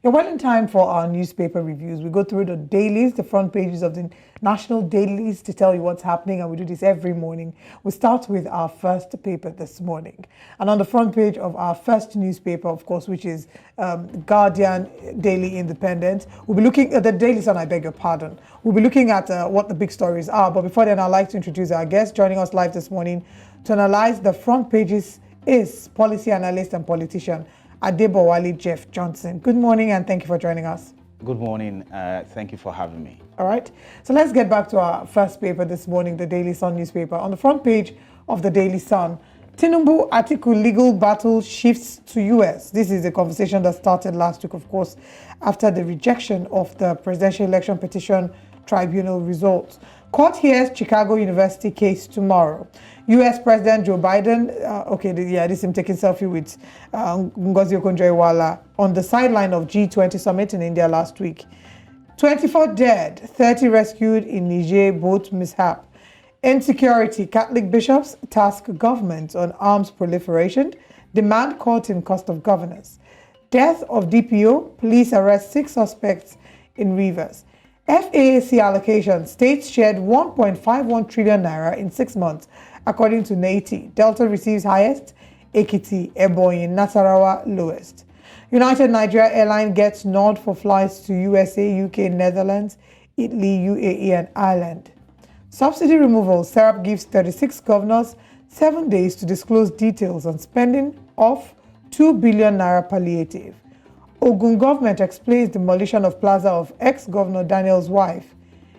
Yeah, well, in time for our newspaper reviews, we go through the dailies, the front pages of the national dailies to tell you what's happening, and we do this every morning. We start with our first paper this morning. And on the front page of our first newspaper, of course, which is Guardian Daily Independent, we'll be looking at the Daily Sun, I beg your pardon. We'll be looking at what the big stories are. But before then, I'd like to introduce our guest joining us live this morning to analyze the front pages is policy analyst and politician Adebowale Jeff Johnson. Good morning and thank you for joining us. Good morning. Thank you for having me. All right. So let's get back to our first paper this morning, the Daily Sun newspaper. On the front page of the Daily Sun, Tinubu Atiku legal battle shifts to US. This is a conversation that started last week, of course, after the rejection of the presidential election petition tribunal results. Court hears Chicago University case tomorrow. U.S. President Joe Biden, this is him taking selfie with Ngozi Okonjo-Iweala on the sideline of G20 summit in India last week. 24 dead, 30 rescued in Niger boat mishap. Insecurity, Catholic bishops task government on arms proliferation, demand cut in cost of governance. Death of DPO, police arrest 6 suspects in Rivers. FAAC allocation, states shared 1.51 trillion naira in 6 months, according to NATI. Delta receives highest, Ekiti, Ebonyi, Nasarawa lowest. United Nigeria Airline gets nod for flights to USA, UK, Netherlands, Italy, UAE, and Ireland. Subsidy removal, Serap gives 36 governors 7 days to disclose details on spending of 2 billion naira palliative. Ogun government explains demolition of plaza of ex-governor Daniel's wife.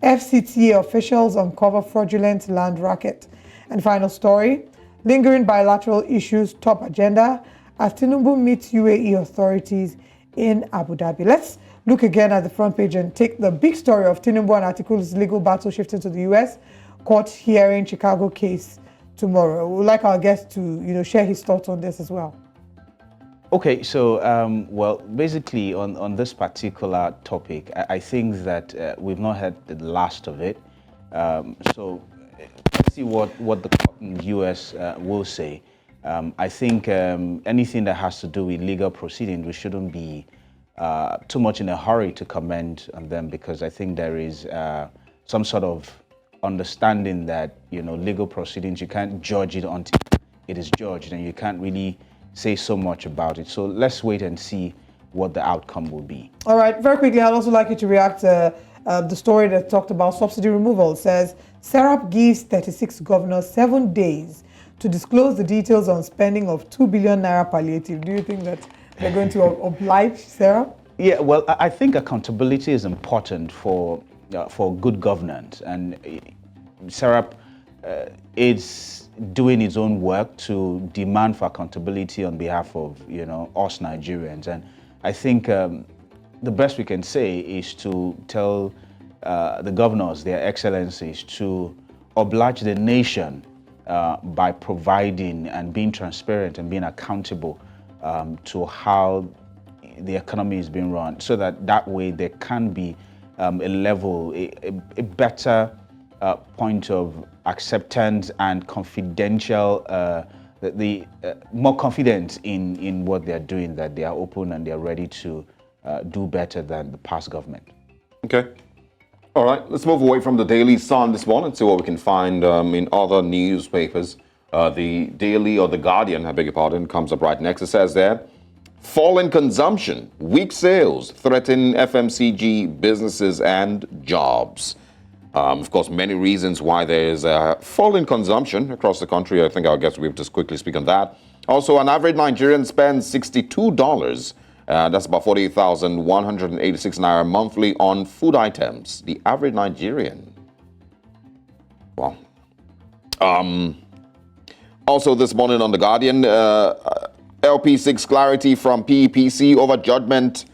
FCTA officials uncover fraudulent land racket. And final story, lingering bilateral issues top agenda as Tinubu meets UAE authorities in Abu Dhabi. Let's look again at the front page and take the big story of Tinubu and Atiku's legal battle shifting to the US. Court hearing Chicago case tomorrow. We would like our guest to share his thoughts on this as well. Okay, so basically on this particular topic, I think that we've not had the last of it. So let's see what the court in the U.S. will say. I think anything that has to do with legal proceedings, we shouldn't be too much in a hurry to comment on them, because I think there is some sort of understanding that legal proceedings, you can't judge it until it is judged, and you can't really say so much about it. So let's wait and see what the outcome will be. All right, very quickly, I'd also like you to react to the story that talked about subsidy removal. It says, Serap gives 36 governors 7 days to disclose the details on spending of 2 billion naira palliative. Do you think that they're going to oblige Serap? Yeah, well, I think accountability is important for good governance, and Serap is doing its own work to demand for accountability on behalf of us Nigerians. And I think the best we can say is to tell the governors, their excellencies, to oblige the nation by providing and being transparent and being accountable to how the economy is being run, so that way there can be a better point of acceptance and confidential, more confidence in what they're doing, that they are open and they're ready to do better than the past government. Okay. All right, let's move away from the Daily Sun this morning and see what we can find in other newspapers. The Daily, or the Guardian, I beg your pardon, comes up right next. It says there, falling consumption, weak sales threaten FMCG businesses and jobs. Of course, many reasons why there is a fall in consumption across the country. I think our guest will be able to quickly speak on that. Also, an average Nigerian spends $62. That's about 48,186 naira monthly on food items. The average Nigerian. Wow. Also this morning on The Guardian, LP seeks clarity from PEPC over judgment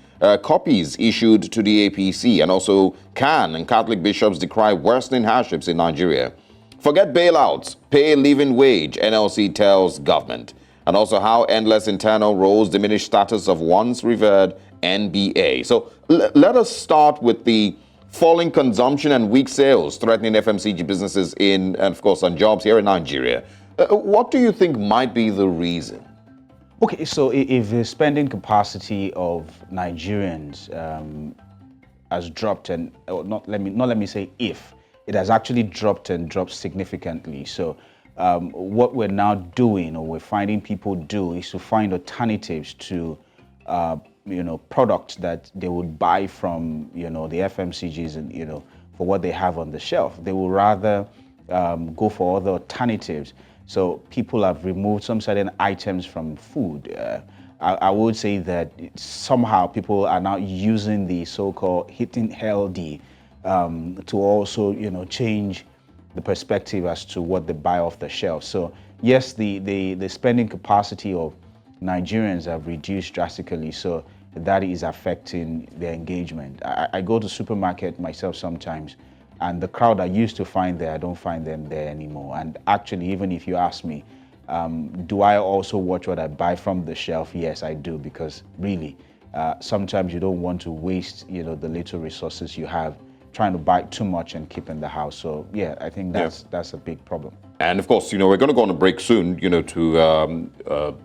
copies issued to the APC. And also CAN and Catholic bishops decry worsening hardships in Nigeria. Forget bailouts, pay living wage, NLC tells government. And also how endless internal roles diminish status of once revered NBA. So let us start with the falling consumption and weak sales threatening FMCG businesses and of course, on jobs here in Nigeria. What do you think might be the reason? Okay, so if the spending capacity of Nigerians has dropped, and or not let me say if it has actually dropped and dropped significantly. So what we're now doing, or we're finding people do, is to find alternatives to products that they would buy from the FMCGs, and for what they have on the shelf. They will rather go for other alternatives. So people have removed some certain items from food. I would say that somehow people are now using the so-called eating healthy to also, change the perspective as to what they buy off the shelf. So yes, the spending capacity of Nigerians have reduced drastically. So that is affecting their engagement. I go to supermarket myself sometimes, and the crowd I used to find there, I don't find them there anymore. And actually, even if you ask me, do I also watch what I buy from the shelf? Yes, I do, because really, sometimes you don't want to waste, the little resources you have trying to buy too much and keep in the house. So yeah, I think that's a big problem. And of course, we're going to go on a break soon, to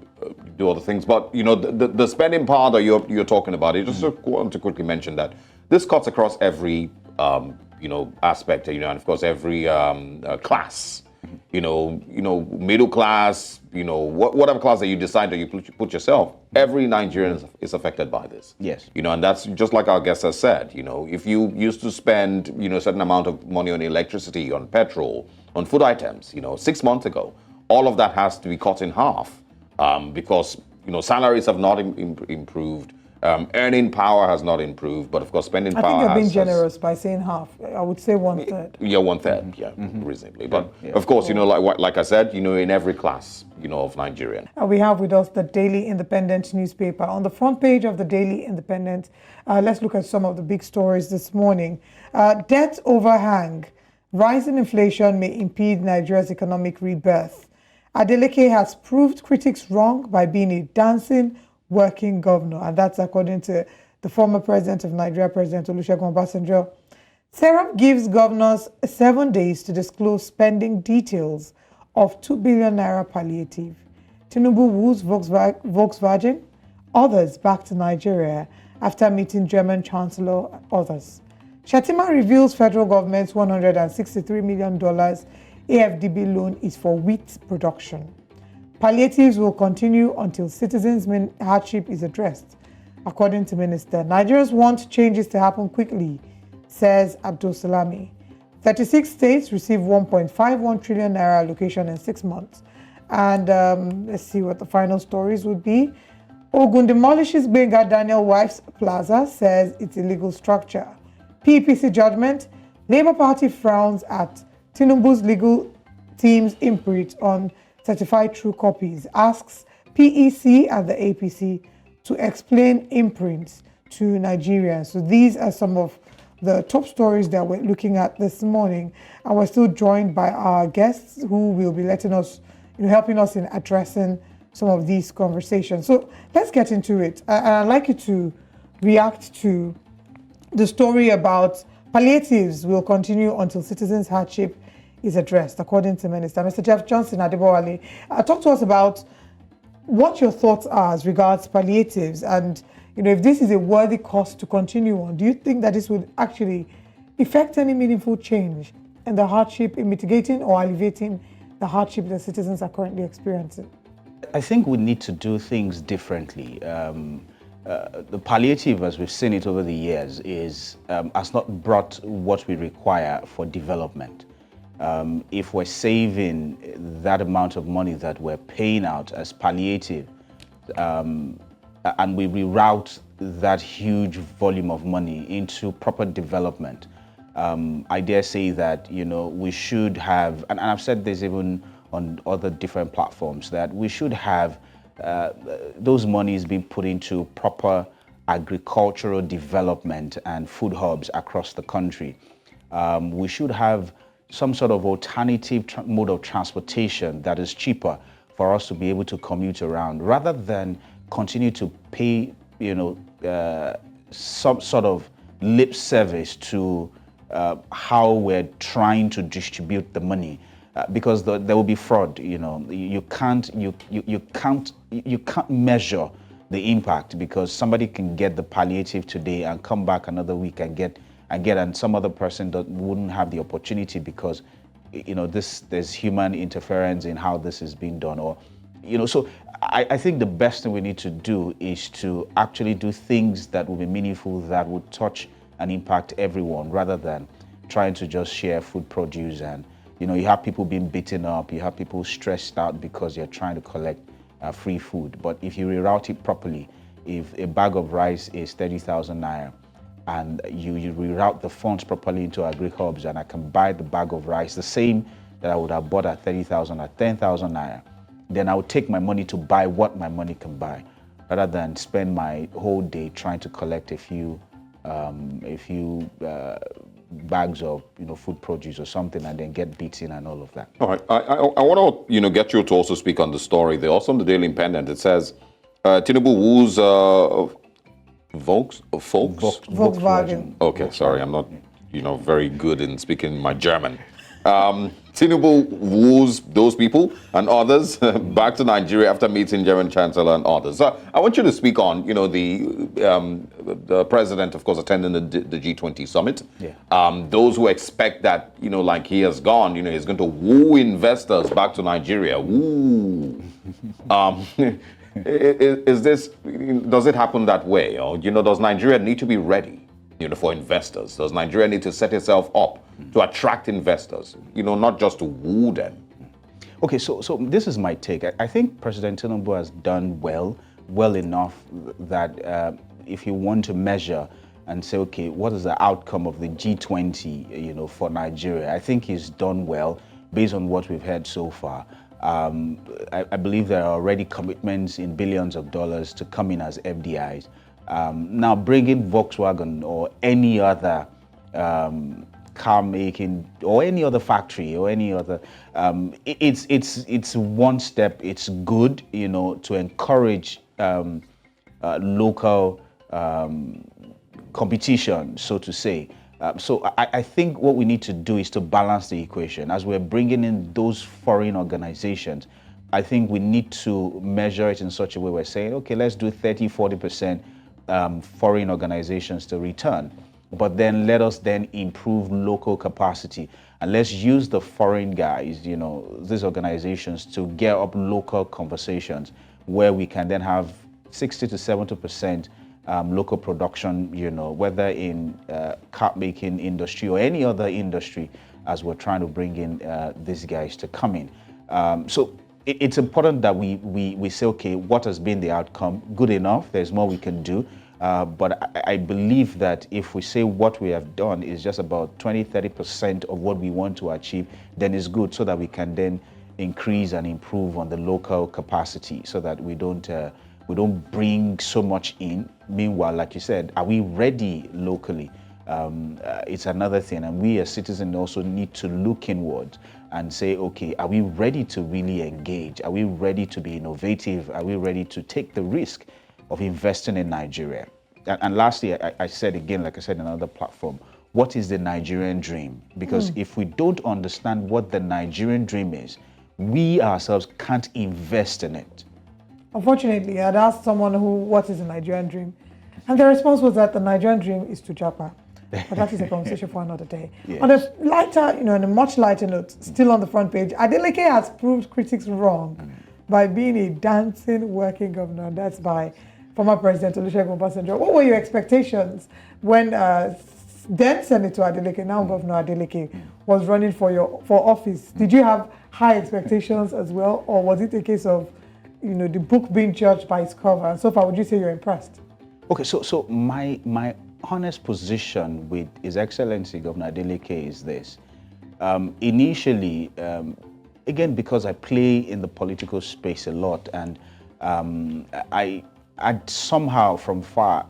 do other things. But the spending power that you're talking about, I just want to quickly mention that this cuts across every aspect, and of course every class. Middle class, whatever class that you decide that you put yourself, every Nigerian is affected by this. Yes. And that's just like our guest has said, if you used to spend, a certain amount of money on electricity, on petrol, on food items, 6 months ago, all of that has to be cut in half because, salaries have not improved. Earning power has not improved, but of course, spending power. I think you're being generous by saying half. I would say 1/3. Yeah, 1/3. Yeah, reasonably. But of course, like I said, in every class, of Nigerian. And we have with us the Daily Independent newspaper. On the front page of the Daily Independent, let's look at some of the big stories this morning. Debt overhang. Rising inflation may impede Nigeria's economic rebirth. Adeleke has proved critics wrong by being a dancing working governor, and that's according to the former president of Nigeria, President Olusegun Obasanjo. Serap gives governors 7 days to disclose spending details of 2 billion naira palliative. Tinubu woos Volkswagen, others back to Nigeria after meeting German Chancellor, others. Shatima reveals federal government's $163 million AFDB loan is for wheat production. Palliatives will continue until citizens' hardship is addressed, according to Minister. Nigerians want changes to happen quickly, says Abdul Salami. 36 states receive 1.51 trillion naira allocation in 6 months. And let's see what the final stories would be. Ogun demolishes Benga Daniel Wife's Plaza, says it's illegal structure. PPC judgment. Labour Party frowns at Tinubu's legal team's imprint on certified true copies, asks PEC and the APC to explain imprints to Nigerians. So these are some of the top stories that we're looking at this morning, and we're still joined by our guests who will be letting us, helping us in addressing some of these conversations. So let's get into it. And I'd like you to react to the story about palliatives will continue until citizens' hardship is addressed, according to Minister. Mr. Jeff Johnson, Adebowale, talk to us about what your thoughts are as regards palliatives, and if this is a worthy cost to continue on. Do you think that this would actually effect any meaningful change in the hardship, in mitigating or alleviating the hardship that citizens are currently experiencing? I think we need to do things differently. The palliative, as we've seen it over the years, has not brought what we require for development. If we're saving that amount of money that we're paying out as palliative, and we reroute that huge volume of money into proper development, I dare say that we should have, and I've said this even on other different platforms, that we should have those monies being put into proper agricultural development and food hubs across the country. We should have some sort of alternative mode of transportation that is cheaper for us to be able to commute around, rather than continue to pay, some sort of lip service to how we're trying to distribute the money. because there will be fraud. You can't measure the impact, because somebody can get the palliative today and come back another week and some other person wouldn't have the opportunity, because there's human interference in how this is being done, or so I think the best thing we need to do is to actually do things that will be meaningful, that would touch and impact everyone, rather than trying to just share food produce. And you have people being beaten up, you have people stressed out because you're trying to collect free food. But if you reroute it properly, if a bag of rice is 30,000 naira, and you reroute the funds properly into agri-hubs, and I can buy the bag of rice, the same that I would have bought at 30,000 at 10,000 naira, then I would take my money to buy what my money can buy, rather than spend my whole day trying to collect a few bags of food produce or something, and then get beaten and all of that. All right, I want to get you to also speak on the story. There also on the Daily Independent, it says Tinubu woos Volkswagen. Okay, sorry, I'm not very good in speaking my German. Tinubu woos those people and others back to Nigeria after meeting German Chancellor and others. So I want you to speak on, the president, of course, attending the G20 summit. Yeah. Those who expect that, like he has gone, he's going to woo investors back to Nigeria. Woo. Does it happen that way? Or, does Nigeria need to be ready, for investors? Does Nigeria need to set itself up to attract investors, not just to woo them? Okay, so this is my take. I think President Tinubu has done well enough that if you want to measure and say, okay, what is the outcome of the G20, for Nigeria? I think he's done well based on what we've heard so far. I believe there are already commitments in billions of dollars to come in as FDIs. Now, bringing Volkswagen or any other car making or any other factory or any other, it's one step. It's good, to encourage local competition, so to say. So I think what we need to do is to balance the equation. As we're bringing in those foreign organizations, I think we need to measure it in such a way we're saying, okay, let's do 30-40% foreign organizations to return. But then let us then improve local capacity. And let's use the foreign guys, these organizations, to get up local conversations where we can then have 60 to 70% local production, whether in car making industry or any other industry, as we're trying to bring in these guys to come in. So it's important that we say, okay, what has been the outcome? Good enough. There's more we can do. But I believe that if we say what we have done is just about 20-30% of what we want to achieve, then it's good, so that we can then increase and improve on the local capacity, so that we don't bring so much in. Meanwhile, like you said, are we ready locally? It's another thing, and we as citizens also need to look inward and say, okay, are we ready to really engage? Are we ready to be innovative? Are we ready to take the risk of investing in Nigeria? And lastly, I said again, like I said in another platform, what is the Nigerian dream? Because if we don't understand what the Nigerian dream is, we ourselves can't invest in it. Unfortunately, I'd asked someone what is the Nigerian dream? And the response was that the Nigerian dream is to Japa. But that is a conversation for another day. Yeah. On a lighter, on a much lighter note, still on the front page, Adeleke has proved critics wrong by being a dancing working governor. That's by former President Olusegun Obasanjo. What were your expectations when then Senator Adeleke, now Governor Adeleke, was running for office? Did you have high expectations as well, or was it a case of the book being judged by its cover? And so far, would you say you're impressed? Okay, so my honest position with His Excellency Governor Adeleke is this. Initially, again, because I play in the political space a lot, and I'd somehow from far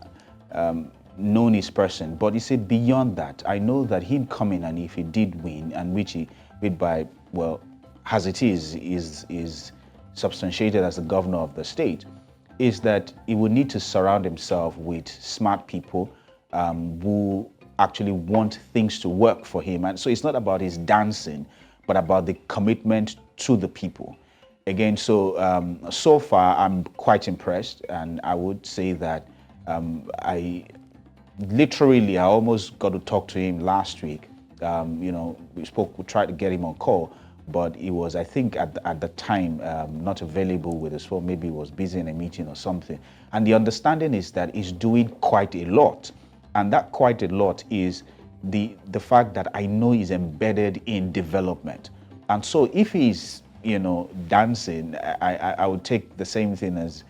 known his person, but you see, beyond that, I know that him coming, and if he did win, and which he did by, well, as it is substantiated as the governor of the state, is that he would need to surround himself with smart people who actually want things to work for him. And so it's not about his dancing, but about the commitment to the people. Again, so far I'm quite impressed, and I would say that I almost got to talk to him last week. We tried to get him on call, but he was, I think, at the time not available with his phone. Maybe he was busy in a meeting or something. And the understanding is that he's doing quite a lot, and that quite a lot is the fact that I know he's embedded in development. And so if he's dancing, I would take the same thing as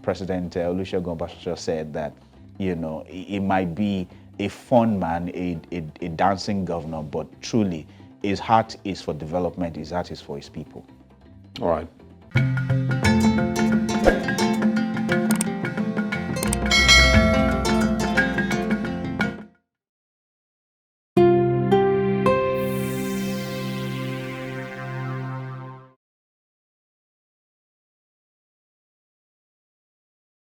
President Olusegun Obasanjo said, that it might be a fun man, a dancing governor, but truly his heart is for development, his heart is for his people. All right.